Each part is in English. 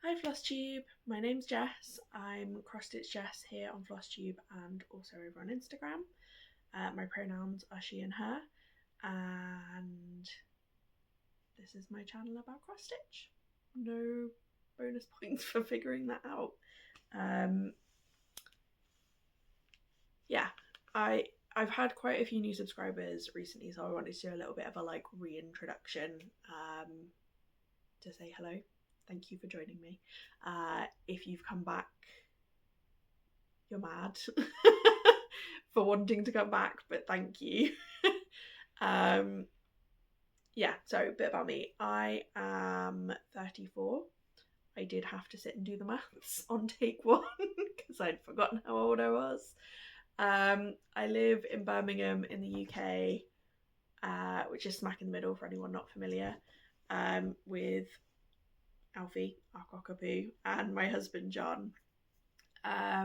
Hi Flosstube, my name's Jess. I'm Cross Stitch Jess here on Flosstube and also over on Instagram. My pronouns are she and her, and this is my channel about cross stitch. No bonus points for figuring that out. Yeah, I've had quite a few new subscribers recently, so I wanted to do a little bit of a reintroduction to say hello. Thank you for joining me. If you've come back, you're mad for wanting to come back, but thank you. Yeah, so a bit about me. I am 34. I did have to sit and do the maths on take one because I'd forgotten how old I was. I live in Birmingham in the UK, which is smack in the middle for anyone not familiar, with Alfie, our cockapoo, and my husband John. I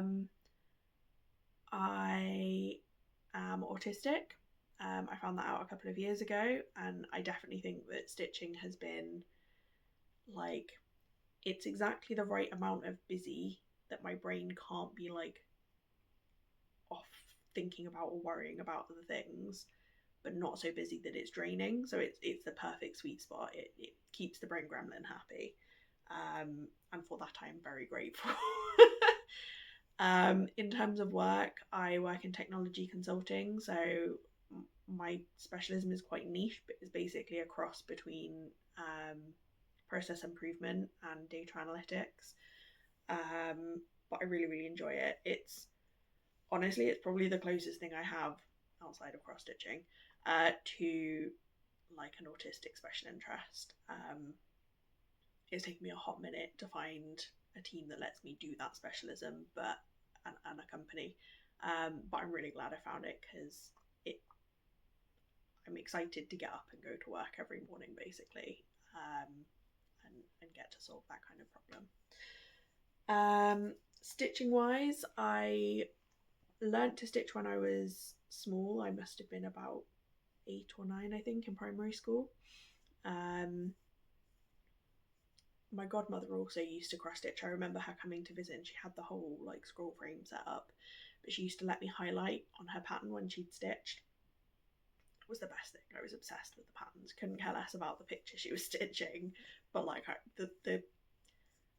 am autistic. I found that out a couple of years ago, and I definitely think that stitching has been it's exactly the right amount of busy that my brain can't be off thinking about or worrying about other things, but not so busy that it's draining. So it's the perfect sweet spot. It keeps the brain gremlin happy, and for that I'm very grateful. In terms of work, I work in technology consulting, so my specialism is quite niche, but it's basically a cross between process improvement and data analytics. But I really enjoy it. It's probably the closest thing I have outside of cross stitching to an autistic special interest. It's taken me a hot minute to find a team that lets me do that specialism, and a company. But I'm really glad I found it because I'm excited to get up and go to work every morning, basically, and get to solve that kind of problem. Stitching wise, I learnt to stitch when I was small. I must have been about 8 or 9, I think, in primary school. My godmother also used to cross stitch. I remember her coming to visit and she had the whole scroll frame set up, but she used to let me highlight on her pattern when she'd stitched. It was the best thing. I was obsessed with the patterns. Couldn't care less about the picture she was stitching, but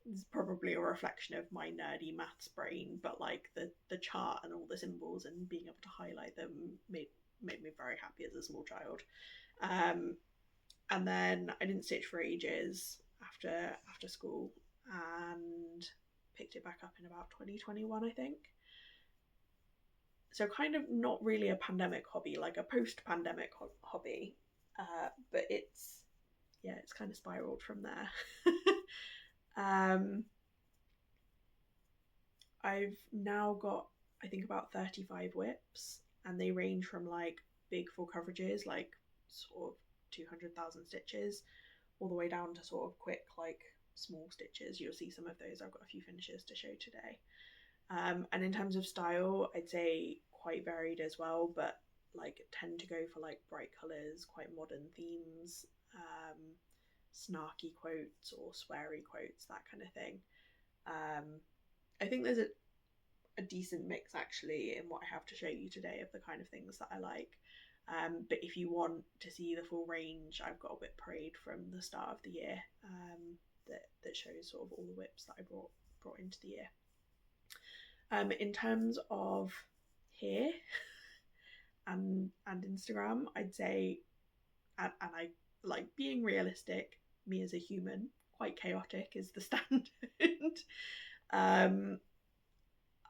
it's probably a reflection of my nerdy maths brain, but the chart and all the symbols and being able to highlight them made me very happy as a small child. And then I didn't stitch for ages after school, and picked it back up in about 2021, I think. So kind of not really a pandemic hobby, like a post-pandemic hobby, but it's kind of spiraled from there. I've now got, I think, about 35 WIPs, and they range from big full coverages, sort of 200,000 stitches, all the way down to sort of quick small stitches. You'll see some of those. I've got a few finishes to show today. And in terms of style, I'd say quite varied as well, but tend to go for bright colours, quite modern themes, snarky quotes or sweary quotes, that kind of thing. I think there's a decent mix actually in what I have to show you today of the kind of things that I like. But if you want to see the full range, I've got a WIP parade from the start of the year that shows sort of all the WIPs that I brought into the year. In terms of Hare and Instagram, I'd say, and I like being realistic, me as a human, quite chaotic is the standard.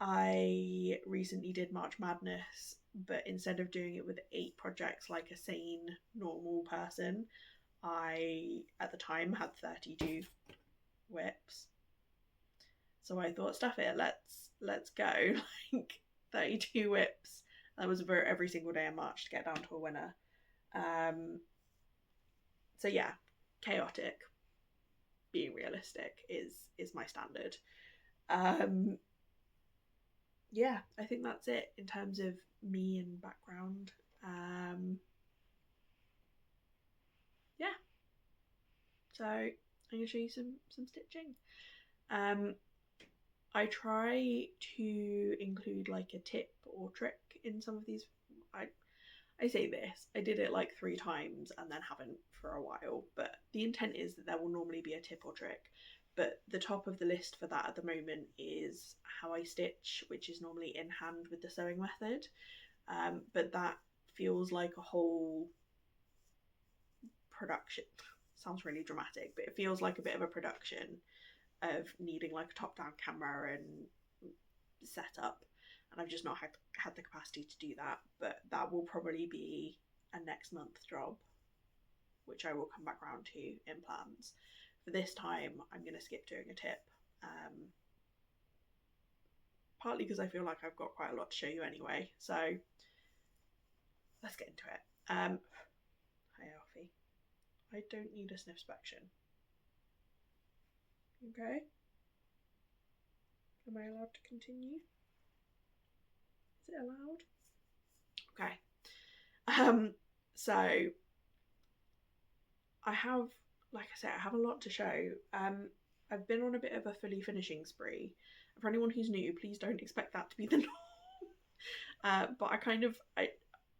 I recently did March Madness, but instead of doing it with 8 projects like a sane, normal person, I, at the time, had 32 WIPs. So I thought, stuff it, let's go. 32 WIPs. That was a vote every single day in March to get down to a winner. So yeah, chaotic. Being realistic is my standard. Yeah, I think that's it in terms of me and background. Yeah. So I'm gonna show you some stitching. I try to include like a tip or trick in some of these. I say this, I did it like 3 times and then haven't for a while, but the intent is that there will normally be a tip or trick. But the top of the list for that at the moment is how I stitch, which is normally in hand with the sewing method. But that feels like a whole production. Sounds really dramatic, but it feels like a bit of a production of needing like a top-down camera and setup, and I've just not had the capacity to do that. But that will probably be a next month job, which I will come back around to in plans. For this time, I'm going to skip doing a tip, partly because I feel like I've got quite a lot to show you anyway. So let's get into it. Hi Alfie, I don't need a sniff inspection. Okay. Am I allowed to continue? Is it allowed? Okay. So I have, like I said, I have a lot to show. I've been on a bit of a fully finishing spree. For anyone who's new, please don't expect that to be the norm. But I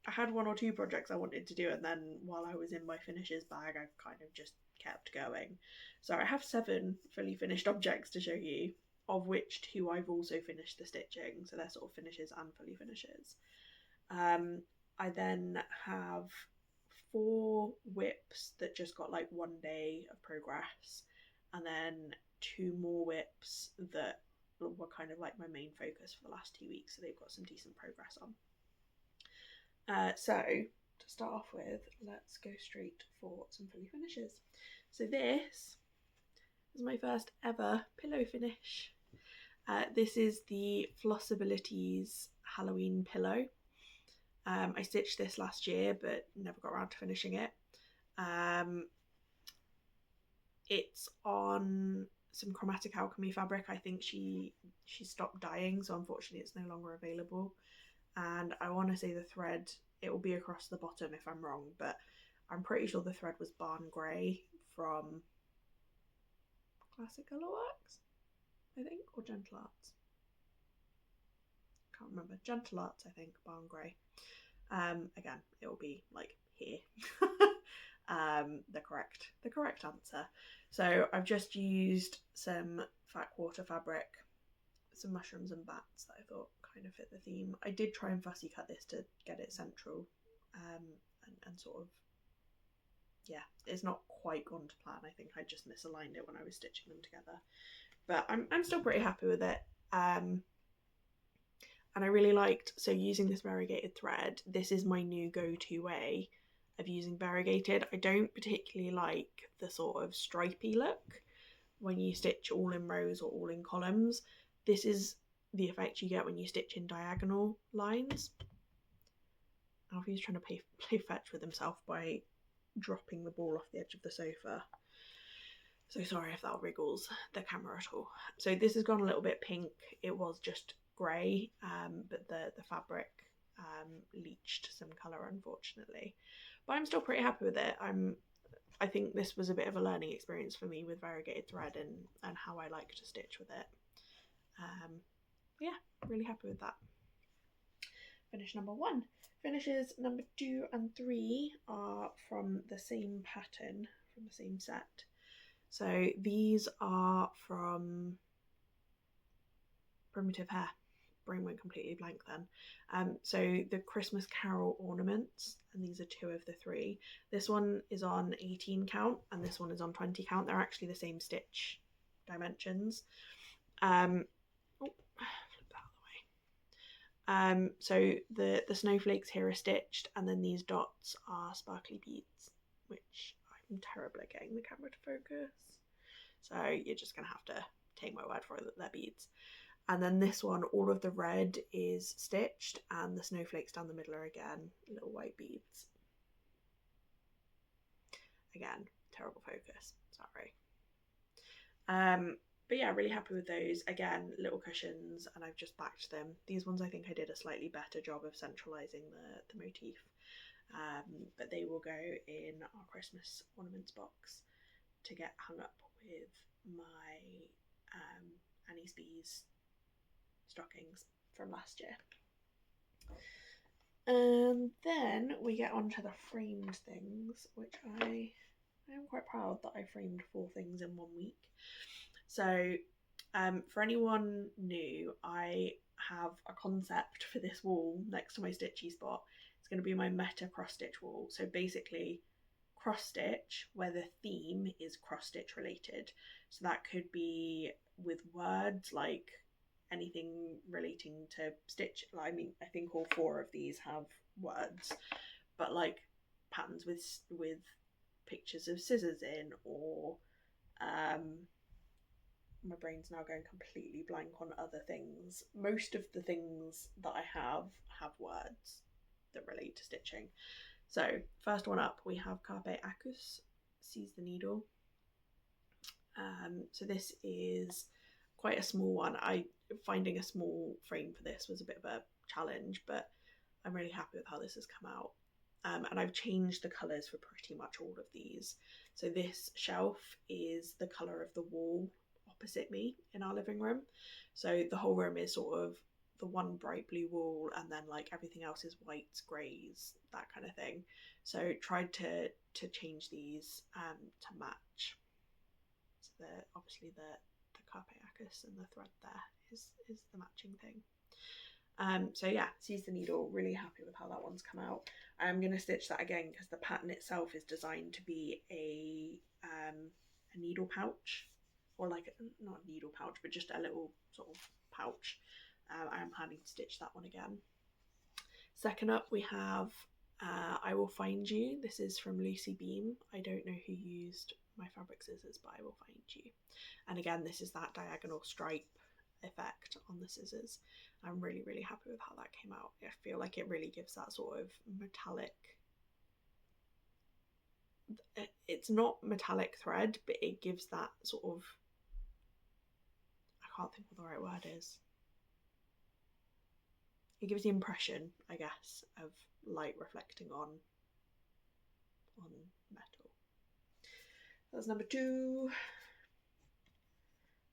had 1 or 2 projects I wanted to do, and then while I was in my finishes bag, I kind of just kept going. So I have 7 fully finished objects to show you, of which 2 I've also finished the stitching, so they're sort of finishes and fully finishes. I then have 4 WIPs that just got like 1 day of progress, and then 2 more WIPs that were kind of like my main focus for the last 2 weeks, so they've got some decent progress on. So to start off with, let's go straight for some fully finishes. So this is my first ever pillow finish. This is the Flossabilities Halloween pillow. I stitched this last year but never got around to finishing it. It's on some Chromatic Alchemy fabric. I think she stopped dyeing, so unfortunately it's no longer available. And I want to say the thread, it will be across the bottom if I'm wrong, but I'm pretty sure the thread was Barn Grey from Classic Colourworks, I think, or Gentle Arts. Can't remember. Gentle Arts, I think, Barn Grey. Again, it will be like here. The correct answer. So I've just used some fat quarter fabric, some mushrooms and bats that I thought kind of fit the theme. I did try and fussy cut this to get it central, and sort of, yeah, it's not quite gone to plan. I think I just misaligned it when I was stitching them together, but I'm still pretty happy with it. And I really liked, so using this variegated thread, this is my new go-to way of using variegated. I don't particularly like the sort of stripy look when you stitch all in rows or all in columns. This is the effect you get when you stitch in diagonal lines. Alfie's trying to play fetch with himself by dropping the ball off the edge of the sofa. So sorry if that wriggles the camera at all. So this has gone a little bit pink. It was just grey, but the fabric leached some colour, unfortunately. But I'm still pretty happy with it. I think this was a bit of a learning experience for me with variegated thread and how I like to stitch with it. Yeah, really happy with that. Finish number 1. Finishes number 2 and 3 are from the same pattern, from the same set. So these are from Primitive Hare. Brain went completely blank then. So the Christmas Carol ornaments, and these are 2 of the 3. This one is on 18 count and this one is on 20 count. They're actually the same stitch dimensions. So the snowflakes here are stitched, and then these dots are sparkly beads, which I'm terrible at getting the camera to focus, so you're just gonna have to take my word for it that they're beads. And then this one, all of the red is stitched, and the snowflakes down the middle are again little white beads. Again, terrible focus, sorry. But yeah, really happy with those. Again, little cushions, and I've just backed them. These ones I think I did a slightly better job of centralising the motif. But they will go in our Christmas ornaments box to get hung up with my Annie's Bees stockings from last year. And then we get on to the framed things, which I am quite proud that I framed 4 things in 1 week. So for anyone new, I have a concept for this wall next to my stitchy spot. It's going to be my meta cross stitch wall. So basically cross stitch where the theme is cross stitch related. So that could be with words, like anything relating to stitch. I mean, I think all 4 of these have words, but like patterns with pictures of scissors in, or my brain's now going completely blank on other things. Most of the things that I have words that relate to stitching. So first one up, we have Carpe Acus, Seize the Needle. So this is quite a small one. Finding a small frame for this was a bit of a challenge, but I'm really happy with how this has come out. And I've changed the colours for pretty much all of these. So this shelf is the colour of the wall opposite me in our living room. So the whole room is sort of the one bright blue wall, and then like everything else is whites, greys, that kind of thing. So tried to change these to match. So obviously the Carpe Acus and the thread there is the matching thing. So yeah, Seize the Needle, really happy with how that one's come out. I'm going to stitch that again because the pattern itself is designed to be a needle pouch, or like not a needle pouch, but just a little sort of pouch. I am planning to stitch that one again. Second up, we have I Will Find You. This is from Lucy Beam. I don't know who used my fabric scissors, but I will find you. And again, this is that diagonal stripe effect on the scissors. I'm really, really happy with how that came out. I feel like it really gives that sort of metallic, it's not metallic thread, but it gives that sort of, I can't think what the right word is. It gives the impression, I guess, of light reflecting on metal. That's number 2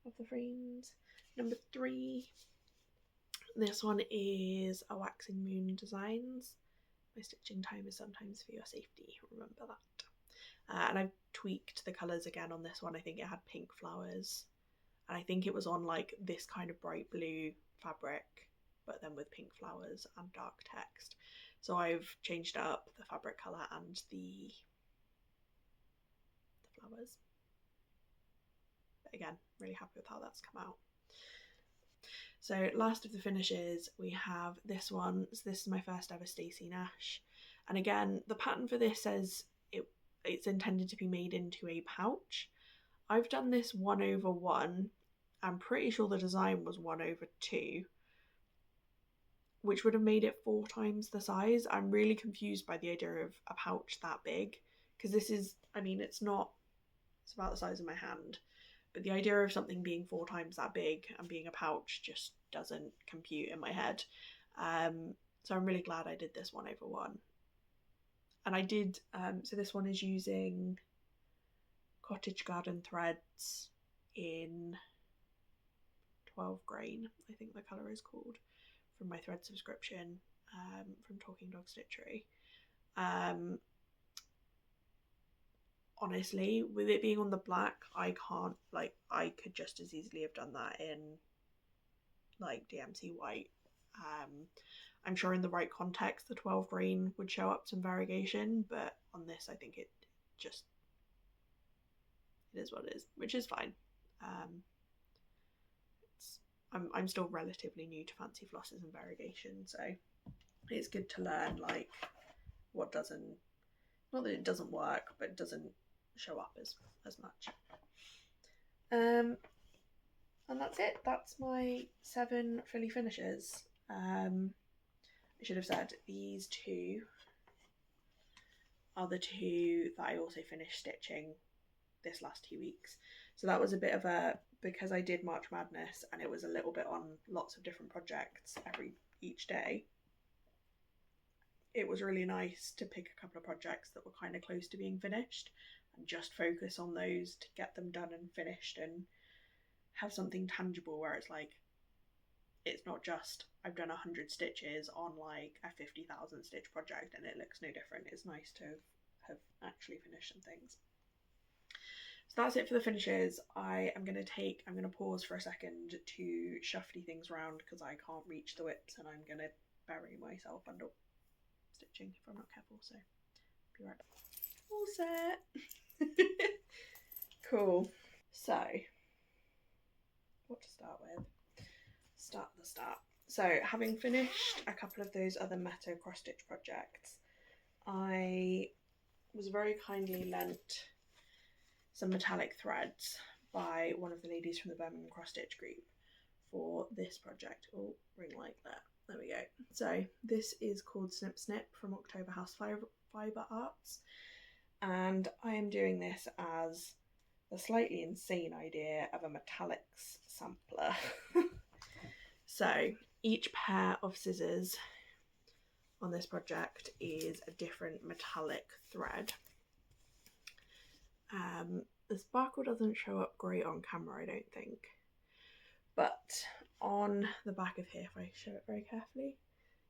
of the frames. Number 3, this one is a Waxing Moon Designs. My stitching time is sometimes for your safety, remember that. And I've tweaked the colours again on this one. I think it had pink flowers, and I think it was on like this kind of bright blue fabric, but then with pink flowers and dark text. So I've changed up the fabric colour and the flowers. But again, really happy with how that's come out. So last of the finishes, we have this one. So this is my first ever Stacey Nash. And again, the pattern for this says it's intended to be made into a pouch. I've done this 1/1. I'm pretty sure the design was 1/2, which would have made it 4 times the size. I'm really confused by the idea of a pouch that big, because this is, I mean, it's not, it's about the size of my hand, but the idea of something being 4 times that big and being a pouch just doesn't compute in my head. So I'm really glad I did this 1/1. And I did, so this one is using Cottage Garden threads in 12 grain, I think the colour is called, from my thread subscription from Talking Dog Stitchery. Honestly, with it being on the black, I can't, like, I could just as easily have done that in like DMC white. I'm sure in the right context the 12 grain would show up some variegation, but on this I think it is what it is, which is fine. I'm still relatively new to fancy flosses and variegation, so it's good to learn like what doesn't, not that it doesn't work, but it doesn't show up as much. And that's it. That's my 7 frilly finishes. I should have said these 2 are the 2 that I also finished stitching this last 2 weeks. So that was a bit of a, because I did March Madness and it was a little bit on lots of different projects each day, it was really nice to pick a couple of projects that were kind of close to being finished and just focus on those to get them done and finished and have something tangible where it's like, it's not just I've done 100 stitches on like a 50,000 stitch project and it looks no different. It's nice to have actually finished some things. So that's it for the finishes. I'm going to pause for a second to shuffle things around because I can't reach the WIPs and I'm going to bury myself under stitching if I'm not careful, so be right back. All set. Cool. So, what to start with? Start at the start. So, having finished a couple of those other Meta cross stitch projects, I was very kindly lent some metallic threads by one of the ladies from the Birmingham cross stitch group for this project. Oh, ring like that. There we go. So this is called Snip from October House Fibre Arts, and I am doing this as the slightly insane idea of a metallics sampler. So each pair of scissors on this project is a different metallic thread. The sparkle doesn't show up great on camera, I don't think, but on the back of here, if I show it very carefully,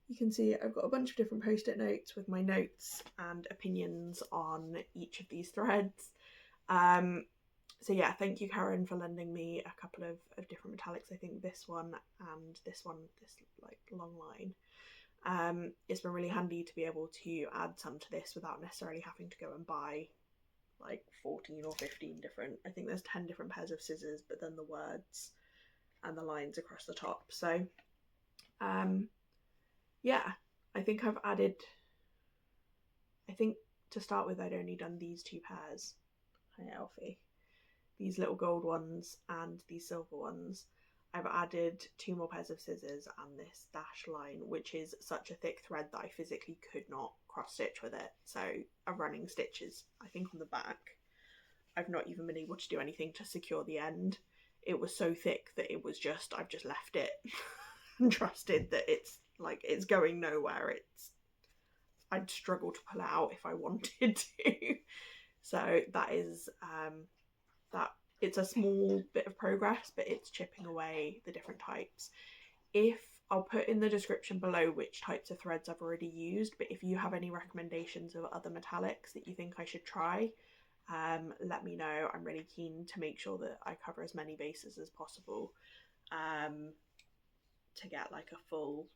you can see I've got a bunch of different post-it notes with my notes and opinions on each of these threads. So yeah, thank you, Karen, for lending me a couple of different metallics. I think this one and this one, this like long line. It's been really handy to be able to add some to this without necessarily having to go and buy like 14 or 15 different, I think there's 10 different pairs of scissors, but then the words and the lines across the top. So yeah, I think I've added, I think to start with I'd only done these two pairs. Hi Alfie. These little gold ones and these silver ones. I've added 2 more pairs of scissors and this dash line, which is such a thick thread that I physically could not cross stitch with it. So a running stitch is, I think, on the back. I've not even been able to do anything to secure the end. It was so thick that it was just, I've just left it and trusted that it's like, it's going nowhere. I'd struggle to pull it out if I wanted to. So that is, that it's a small bit of progress, but it's chipping away the different types. I'll put in the description below which types of threads I've already used, but if you have any recommendations of other metallics that you think I should try, let me know. I'm really keen to make sure that I cover as many bases as possible to get like a full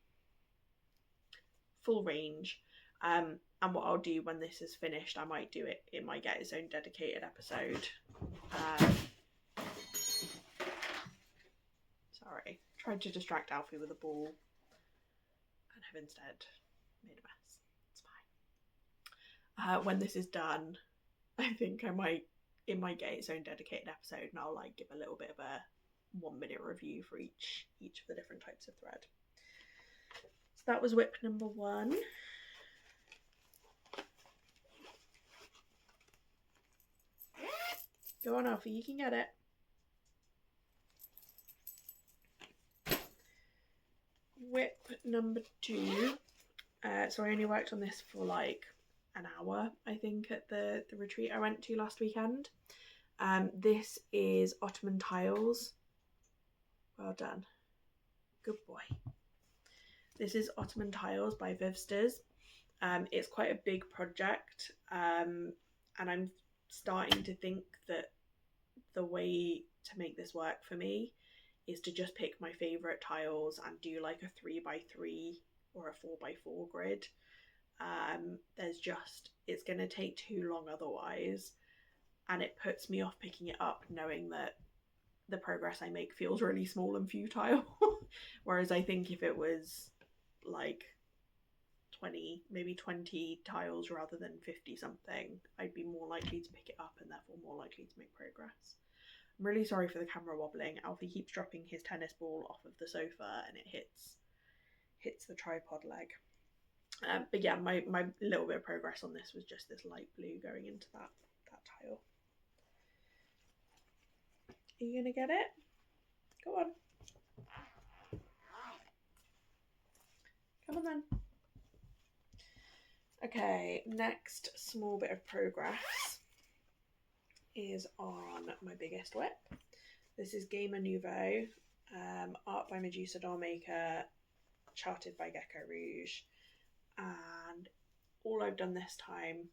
range. And what I'll do when this is finished, I might do it, it might get its own dedicated episode. Sorry, tried to distract Alfie with a ball and have instead made a mess. It's fine. When this is done, I think it might get its own dedicated episode, and I'll like give a little bit of a 1-minute review for each of the different types of thread. So that was WIP number 1. Go on, Alfie, you can get it. WIP number 2. So I only worked on this for like an hour, I think, at the retreat I went to last weekend. This is Ottoman tiles. Well done. Good boy. This is Ottoman tiles by Vivsters. It's quite a big project, and I'm starting to think that the way to make this work for me is to just pick my favourite tiles and do like a 3x3 or a 4x4 grid. It's going to take too long otherwise, and it puts me off picking it up knowing that the progress I make feels really small and futile. Whereas I think if it was like 20 tiles rather than 50 something, I'd be more likely to pick it up and therefore more likely to make progress. I'm really sorry for the camera wobbling. Alfie keeps dropping his tennis ball off of the sofa and it hits the tripod leg. But yeah, my little bit of progress on this was just this light blue going into that tile. Are you gonna get it? Go on. Come on then. Okay, next small bit of progress is on my biggest WIP. This is Gamer Nouveau, art by Medusa Dollmaker, charted by Gecko Rouge, and all I've done this time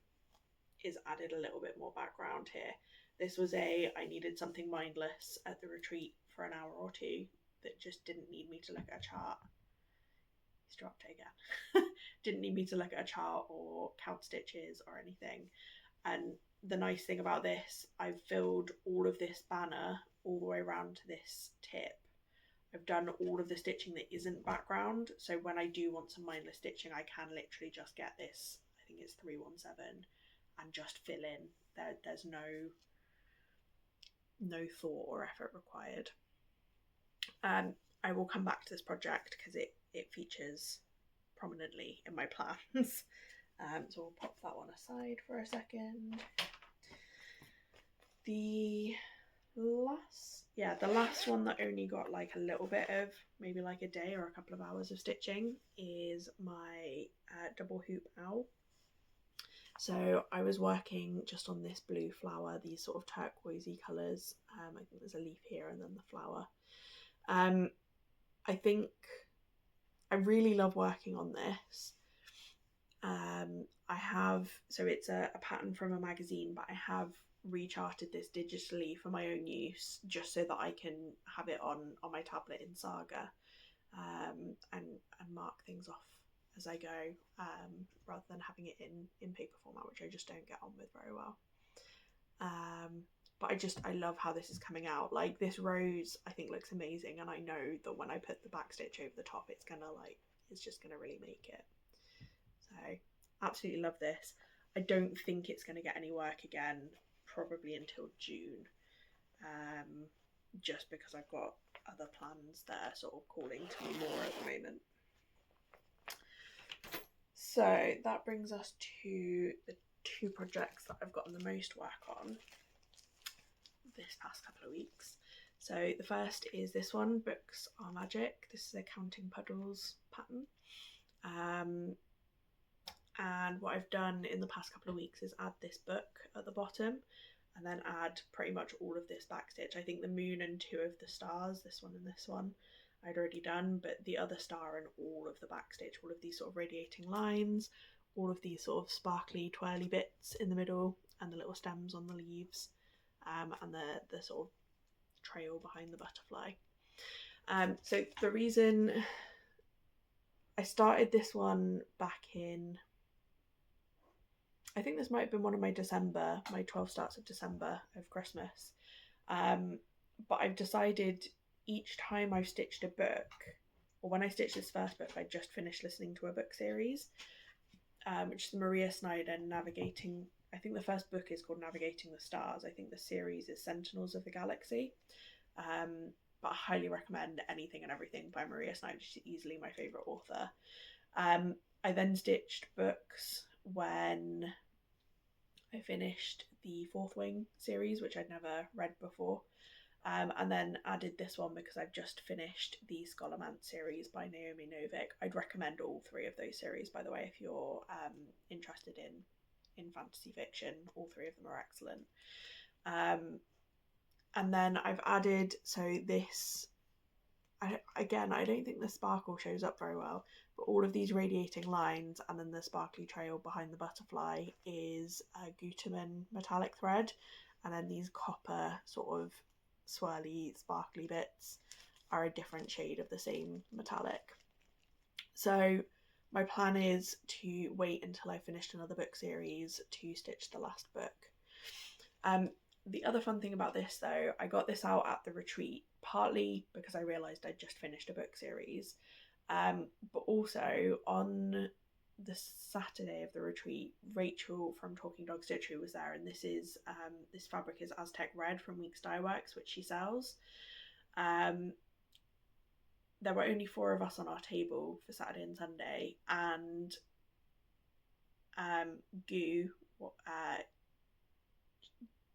is added a little bit more background here. This was I needed something mindless at the retreat for an hour or two that just didn't need me to look at a chart. He's dropped it again. Didn't need me to look at a chart or count stitches or anything. And the nice thing about this, I've filled all of this banner all the way around to this tip. I've done all of the stitching that isn't background, so when I do want some mindless stitching, I can literally just get this, I think it's 317, and just fill in. There's no thought or effort required. I will come back to this project because it features prominently in my plans. So we'll pop that one aside for a second. The last one that only got like a little bit of, maybe like a day or a couple of hours of stitching, is my double hoop owl. So I was working just on this blue flower, these sort of turquoisey colours. I think there's a leaf here and then the flower. I think I really love working on this. So it's a pattern from a magazine, but I have recharted this digitally for my own use, just so that I can have it on my tablet in Saga, and mark things off as I go, rather than having it in paper format, which I just don't get on with very well. But I love how this is coming out. Like, this rose I think looks amazing, and I know that when I put the back stitch over the top, it's just gonna really make it. So absolutely love this. I don't think it's going to get any work again probably until June, just because I've got other plans that are sort of calling to me more at the moment. So that brings us to the two projects that I've gotten the most work on this past couple of weeks. So the first is this one, Books Are Magic. This is a Counting Puddles pattern. And what I've done in the past couple of weeks is add this book at the bottom and then add pretty much all of this backstitch. I think the moon and two of the stars, this one and this one, I'd already done, but the other star and all of the backstitch, all of these sort of radiating lines, all of these sort of sparkly twirly bits in the middle, and the little stems on the leaves, and the sort of trail behind the butterfly. So the reason I started this one back in, I think this might have been one of my 12 starts of December of Christmas. But I've decided each time I've stitched a book, or when I stitched this first book, I just finished listening to a book series, which is Maria Snyder Navigating, I think the first book is called Navigating the Stars. I think the series is Sentinels of the Galaxy. But I highly recommend Anything and Everything by Maria Snyder. She's easily my favourite author. I then stitched books when I finished the Fourth Wing series, which I'd never read before, and then added this one because I've just finished the Scholomance series by Naomi Novik. I'd recommend all three of those series, by the way, if you're interested in fantasy fiction. All three of them are excellent. And then I've added, so this, I don't think the sparkle shows up very well, but all of these radiating lines and then the sparkly trail behind the butterfly is a Gutermann metallic thread, and then these copper sort of swirly sparkly bits are a different shade of the same metallic. So my plan is to wait until I finished another book series to stitch the last book. The other fun thing about this, though, I got this out at the retreat, partly because I realised I'd just finished a book series, but also on the Saturday of the retreat, Rachel from Talking Dog Stitchery was there, and this fabric is Aztec Red from Weeks Dye Works, which she sells. There were only 4 of us on our table for Saturday and Sunday, and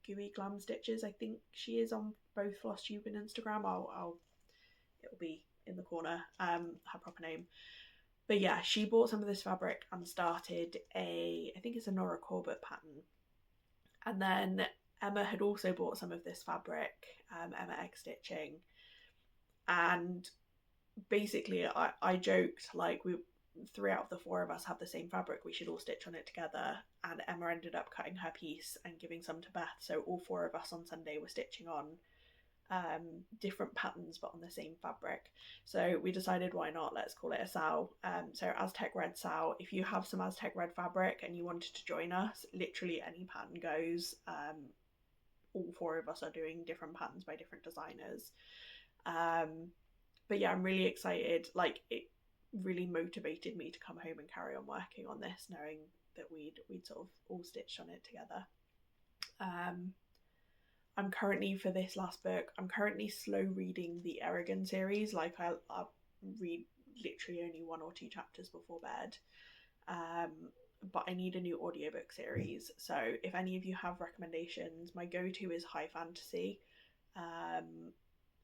Gooey Glam Stitches, I think she is on both Flosstube and Instagram. It'll be in the corner, her proper name. But yeah, she bought some of this fabric and started I think it's a Nora Corbett pattern. And then Emma had also bought some of this fabric, Emma Egg Stitching, and basically I joked like, we 3 out of the 4 of us have the same fabric, we should all stitch on it together, and Emma ended up cutting her piece and giving some to Beth, so all 4 of us on Sunday were stitching on different patterns but on the same fabric. So we decided, why not, let's call it a SAL. So Aztec Red SAL. If you have some Aztec Red fabric and you wanted to join us, literally any pattern goes. All 4 of us are doing different patterns by different designers. But yeah, I'm really excited. Like, it really motivated me to come home and carry on working on this, knowing that we'd sort of all stitched on it together. I'm currently, for this last book, I'm currently slow reading the Eragon series. Like, I'll read literally only 1 or 2 chapters before bed. But I need a new audiobook series. So if any of you have recommendations, my go-to is high fantasy.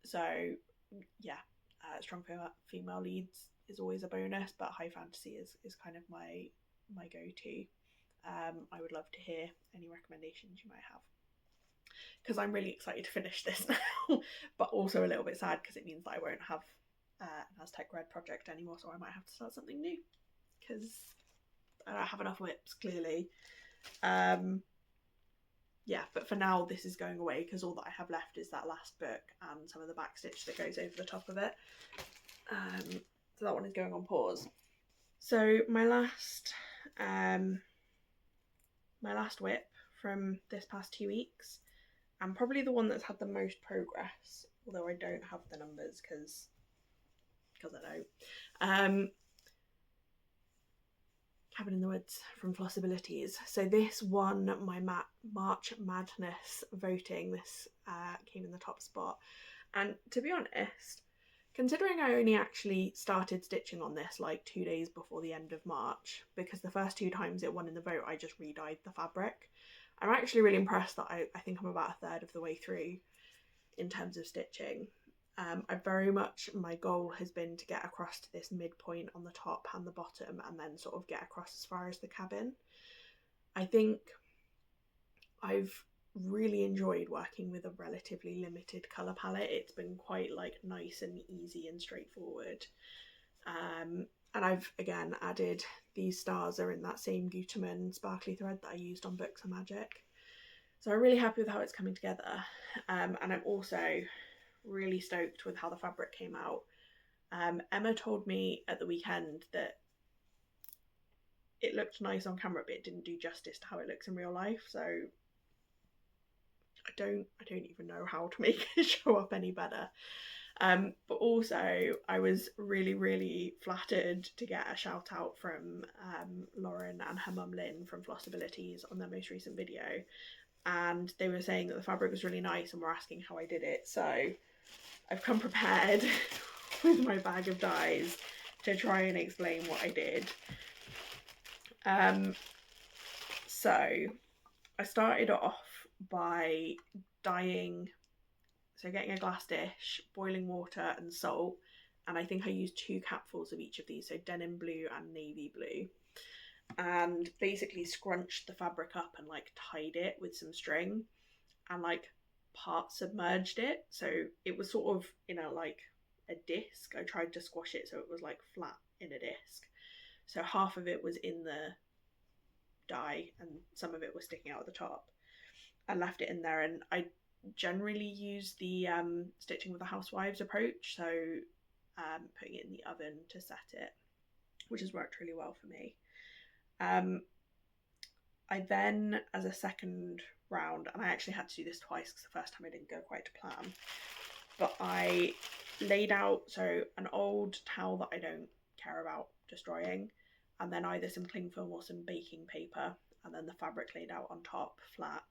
So yeah, strong female leads is always a bonus, but high fantasy is kind of my go-to. I would love to hear any recommendations you might have, because I'm really excited to finish this now, but also a little bit sad because it means that I won't have an Aztec Red project anymore, so I might have to start something new because I don't have enough WIPs, clearly. Yeah, but for now this is going away because all that I have left is that last book and some of the backstitch that goes over the top of it. So that one is going on pause. So my last WIP from this past 2 weeks, and probably the one that's had the most progress, although I don't have the numbers because I don't. Cabin in the Woods from Flossabilities. So this won my March Madness voting. This came in the top spot. And to be honest, considering I only actually started stitching on this like 2 days before the end of March, because the first 2 times it won in the vote I just re-dyed the fabric, I'm actually really impressed that I think I'm about a third of the way through in terms of stitching. My goal has been to get across to this midpoint on the top and the bottom, and then sort of get across as far as the cabin. I think I've really enjoyed working with a relatively limited colour palette. It's been quite like nice and easy and straightforward. And I've again added, these stars are in that same Ottoman sparkly thread that I used on Books of Magic. So I'm really happy with how it's coming together. And I'm also really stoked with how the fabric came out. Emma told me at the weekend that it looked nice on camera, but it didn't do justice to how it looks in real life. So I don't even know how to make it show up any better. But also I was really, really flattered to get a shout out from Lauren and her mum Lynn from Flossabilities on their most recent video, and they were saying that the fabric was really nice and were asking how I did it. So I've come prepared with my bag of dyes to try and explain what I did. So I started off by dyeing, so getting a glass dish, boiling water and salt, and I think I used 2 capfuls of each of these, so denim blue and navy blue, and basically scrunched the fabric up and like tied it with some string and like part submerged it, so it was sort of in a disc. I tried to squash it so it was like flat in a disc, so half of it was in the dye and some of it was sticking out at the top, and left it in there. And I generally use the stitching with the housewives approach, so putting it in the oven to set it, which has worked really well for me. I then, as a second round, and I actually had to do this twice because the first time I didn't go quite to plan, but I laid out, so an old towel that I don't care about destroying, and then either some cling film or some baking paper, and then the fabric laid out on top flat.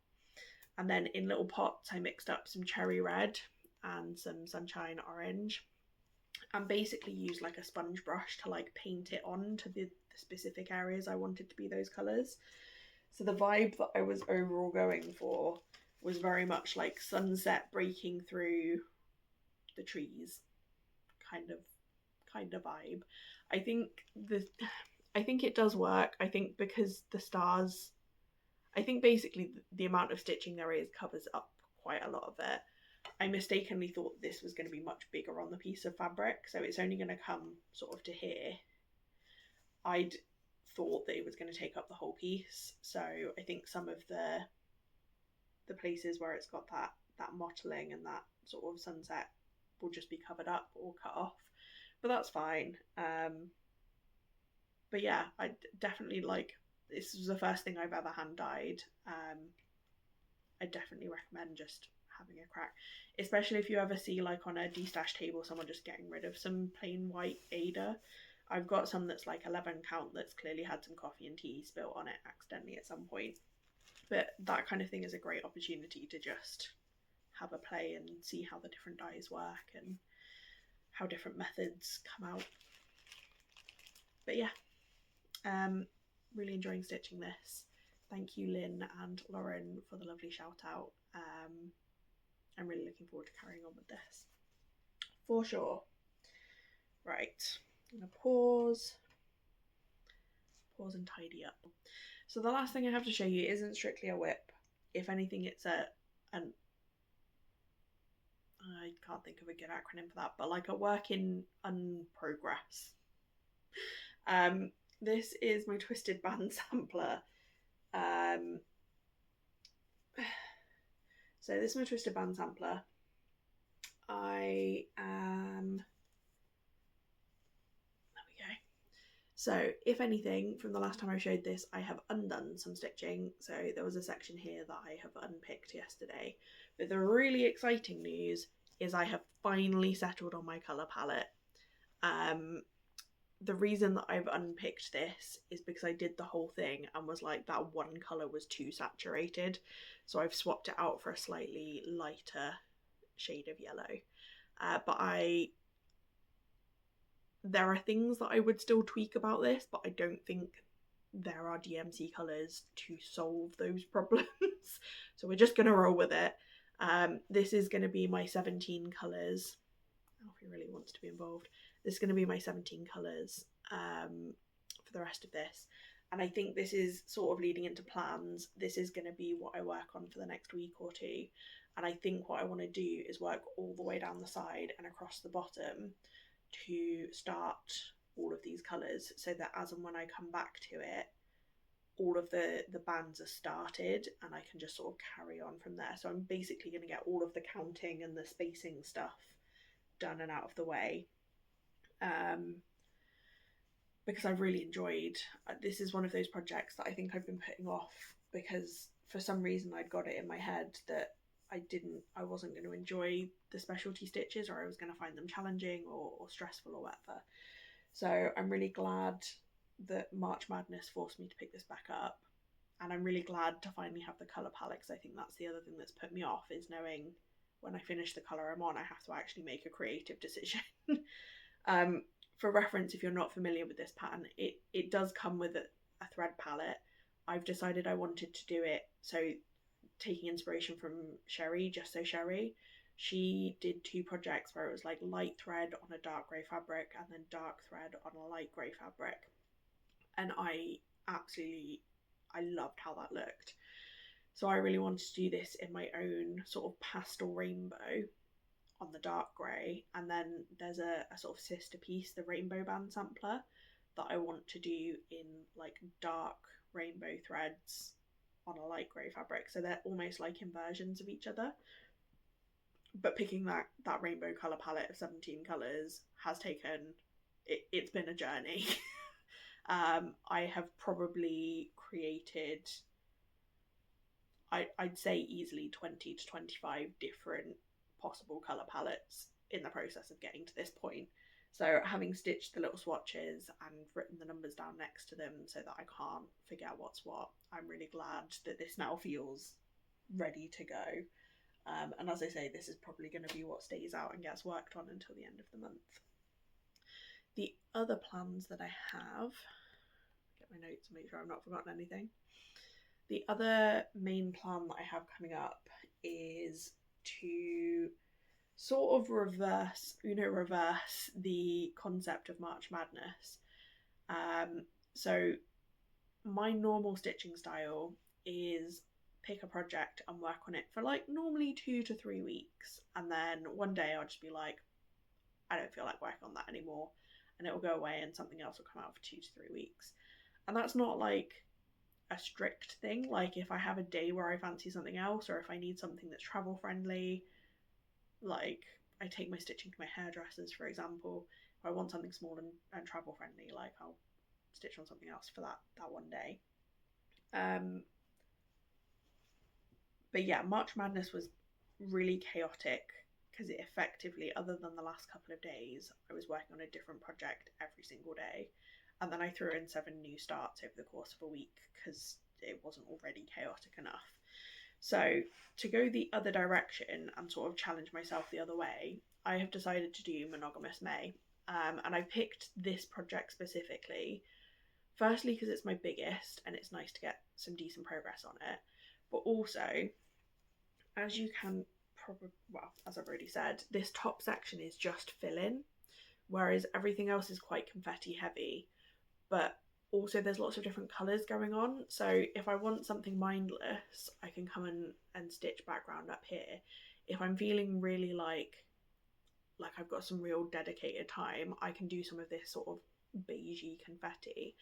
And then in little pots I mixed up some cherry red and some sunshine orange, and basically used like a sponge brush to like paint it on to the specific areas I wanted to be those colours. So the vibe that I was overall going for was very much like sunset breaking through the trees kind of vibe. I think it does work. I think because the stars, I think basically the amount of stitching there is covers up quite a lot of it. I mistakenly thought this was going to be much bigger on the piece of fabric, so it's only going to come sort of to here. I'd thought that it was going to take up the whole piece, so I think some of the places where it's got that mottling and that sort of sunset will just be covered up or cut off, but that's fine. But yeah, I definitely like, this was the first thing I've ever hand dyed. I definitely recommend just having a crack, especially if you ever see like on a destash table someone just getting rid of some plain white Aida. I've got some that's like 11 count that's clearly had some coffee and tea spilt on it accidentally at some point, but that kind of thing is a great opportunity to just have a play and see how the different dyes work and how different methods come out. But yeah, really enjoying stitching this. Thank you Lynn and Lauren for the lovely shout out. I'm really looking forward to carrying on with this for sure. Right, I'm gonna pause and tidy up. So the last thing I have to show you isn't strictly a WIP. If anything, it's I can't think of a good acronym for that, but like a work in progress. This is my twisted band sampler. So this is my twisted band sampler. There we go. So if anything, from the last time I showed this, I have undone some stitching. So there was a section here that I have unpicked yesterday. But the really exciting news is I have finally settled on my colour palette. The reason that I've unpicked this is because I did the whole thing and was like, that one colour was too saturated. So I've swapped it out for a slightly lighter shade of yellow. But there are things that I would still tweak about this, but I don't think there are DMC colours to solve those problems. So we're just going to roll with it. This is going to be my 17 colours. Oh, if he really wants to be involved. This is going to be my 17 colours for the rest of this. And I think this is sort of leading into plans. This is going to be what I work on for the next week or two. And I think what I want to do is work all the way down the side and across the bottom to start all of these colours, so that as and when I come back to it, all of the bands are started and I can just sort of carry on from there. So I'm basically going to get all of the counting and the spacing stuff done and out of the way. Because I've really enjoyed, this is one of those projects that I think I've been putting off because for some reason I'd got it in my head that I wasn't going to enjoy the specialty stitches, or I was going to find them challenging or stressful or whatever. So I'm really glad that March Madness forced me to pick this back up, and I'm really glad to finally have the colour palette, because I think that's the other thing that's put me off, is knowing when I finish the colour I'm on, I have to actually make a creative decision. For reference, if you're not familiar with this pattern, it does come with a thread palette. I've decided I wanted to do it, so taking inspiration from Sherry, Just So Sherry, she did 2 projects where it was like light thread on a dark grey fabric and then dark thread on a light grey fabric. And I loved how that looked. So I really wanted to do this in my own sort of pastel rainbow on the dark grey, and then there's a sort of sister piece, the rainbow band sampler, that I want to do in like dark rainbow threads on a light grey fabric. So they're almost like inversions of each other. But picking that rainbow colour palette of 17 colours has taken, it's been a journey. I have probably created, I'd say easily 20 to 25 different possible colour palettes in the process of getting to this point. So having stitched the little swatches and written the numbers down next to them so that I can't forget what's what, I'm really glad that this now feels ready to go. And as I say, this is probably going to be what stays out and gets worked on until the end of the month. The other plans that I have, get my notes and make sure I've not forgotten anything. The other main plan that I have coming up is to sort of reverse the concept of March Madness. So my normal stitching style is pick a project and work on it for like normally 2 to 3 weeks, and then one day I'll just be like, I don't feel like working on that anymore, and it will go away and something else will come out for 2 to 3 weeks. And that's not like a strict thing. Like if I have a day where I fancy something else, or if I need something that's travel friendly, like I take my stitching to my hairdressers, for example. If I want something small and travel friendly, like I'll stitch on something else for that one day. But yeah, March Madness was really chaotic because it effectively, other than the last couple of days, I was working on a different project every single day. And then I threw in 7 new starts over the course of a week because it wasn't already chaotic enough. So to go the other direction and sort of challenge myself the other way, I have decided to do Monogamous May. And I picked this project specifically, firstly because it's my biggest and it's nice to get some decent progress on it. But also, as you can probably, well, as I've already said, this top section is just fill-in, whereas everything else is quite confetti heavy. But also there's lots of different colours going on. So if I want something mindless, I can come and stitch background up here. If I'm feeling really like I've got some real dedicated time, I can do some of this sort of beigey confetti.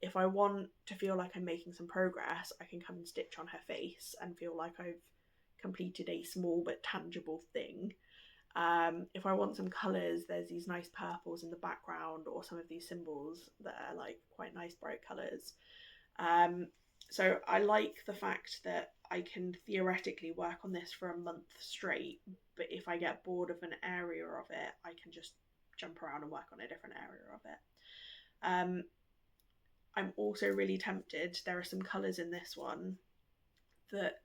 If I want to feel like I'm making some progress, I can come and stitch on her face and feel like I've completed a small but tangible thing. If I want some colours, there's these nice purples in the background, or some of these symbols that are like quite nice bright colours. So I like the fact that I can theoretically work on this for a month straight, but if I get bored of an area of it, I can just jump around and work on a different area of it. I'm also really tempted. There are some colours in this one that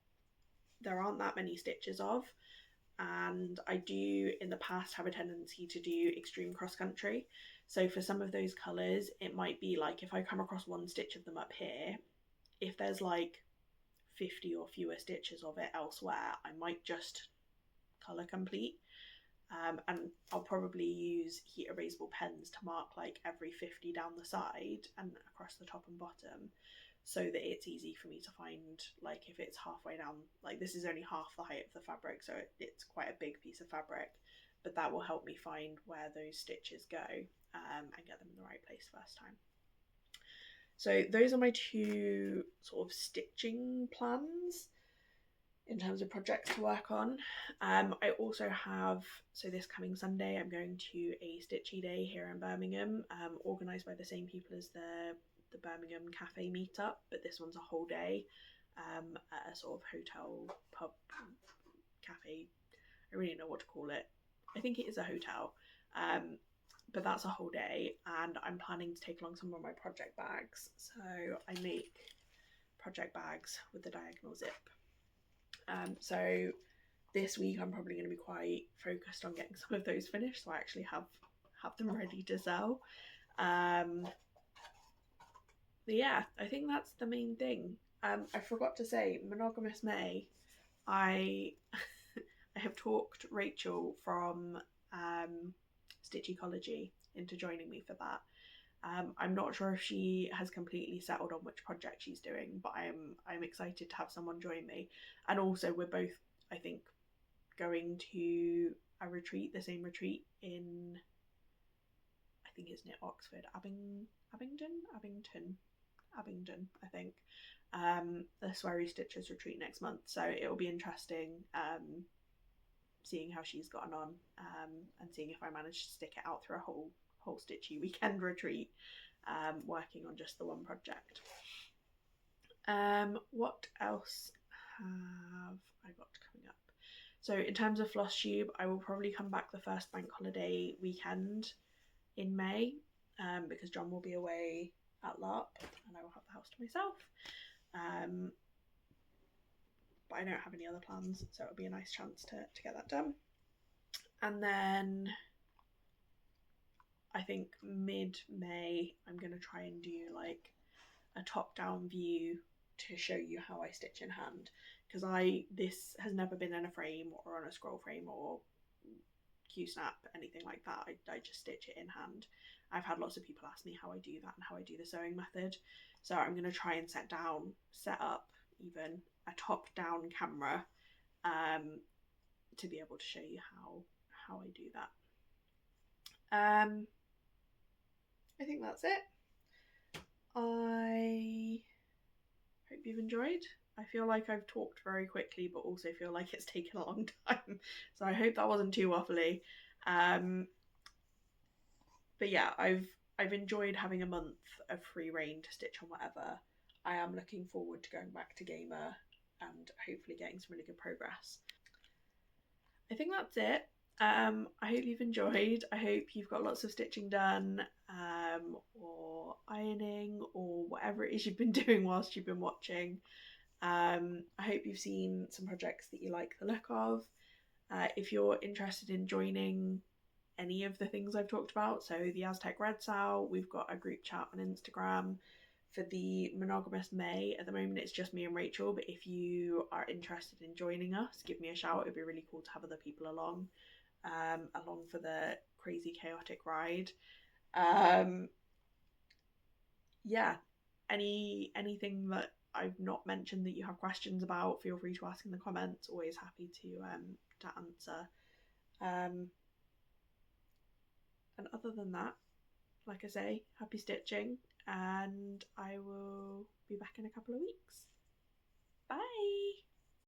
there aren't that many stitches of, and I do in the past have a tendency to do extreme cross country. So for some of those colours, it might be like if I come across one stitch of them up here, if there's like 50 or fewer stitches of it elsewhere, I might just colour complete. And I'll probably use heat erasable pens to mark like every 50 down the side and across the top and bottom, so that it's easy for me to find, like if it's halfway down, like this is only half the height of the fabric, so it's quite a big piece of fabric, but that will help me find where those stitches go and get them in the right place first time. So those are my 2 sort of stitching plans in terms of projects to work on. I also have, so this coming Sunday, I'm going to a stitchy day here in Birmingham, organised by the same people as the Birmingham cafe meetup, but this one's a whole day at a sort of hotel, pub, cafe. I really don't know what to call it. I think it is a hotel, but that's a whole day, and I'm planning to take along some of my project bags. So I make project bags with the diagonal zip. So this week I'm probably going to be quite focused on getting some of those finished, so I actually have them ready to sell. But yeah, I think that's the main thing. I forgot to say, Monogamous May, I have talked Rachel from Stitch Ecology into joining me for that. I'm not sure if she has completely settled on which project she's doing, but I'm excited to have someone join me. And also we're both, I think, going to a retreat, the same retreat in, I think it's near Oxford, Abingdon, I think. The Swery Stitchers retreat next month, so it'll be interesting seeing how she's gotten on, and seeing if I manage to stick it out through a whole stitchy weekend retreat, working on just the one project. What else have I got coming up? So in terms of Flosstube, I will probably come back the first bank holiday weekend in May, because John will be away at LARP and I will have the house to myself. But I don't have any other plans, so it'll be a nice chance to get that done. And then I think mid-May I'm going to try and do like a top-down view to show you how I stitch in hand, because this has never been in a frame or on a scroll frame or Q-snap, anything like that. I just stitch it in hand. I've had lots of people ask me how I do that and how I do the sewing method, so I'm going to try and set up, even a top-down camera to be able to show you how I do that. I think that's it. I hope you've enjoyed. I feel like I've talked very quickly, but also feel like it's taken a long time. So I hope that wasn't too waffly. But yeah, I've enjoyed having a month of free reign to stitch on whatever. I am looking forward to going back to Gamer and hopefully getting some really good progress. I think that's it. I hope you've enjoyed. I hope you've got lots of stitching done, or ironing, or whatever it is you've been doing whilst you've been watching. I hope you've seen some projects that you like the look of. If you're interested in joining any of the things I've talked about, so the Aztec Red Sow, we've got a group chat on Instagram. For the Monogamous May, at the moment it's just me and Rachel, but if you are interested in joining us, give me a shout. It'd be really cool to have other people along for the crazy chaotic ride. Yeah, anything that I've not mentioned that you have questions about, feel free to ask in the comments. Always happy to answer. And other than that, like I say, happy stitching, and I will be back in a couple of weeks. Bye!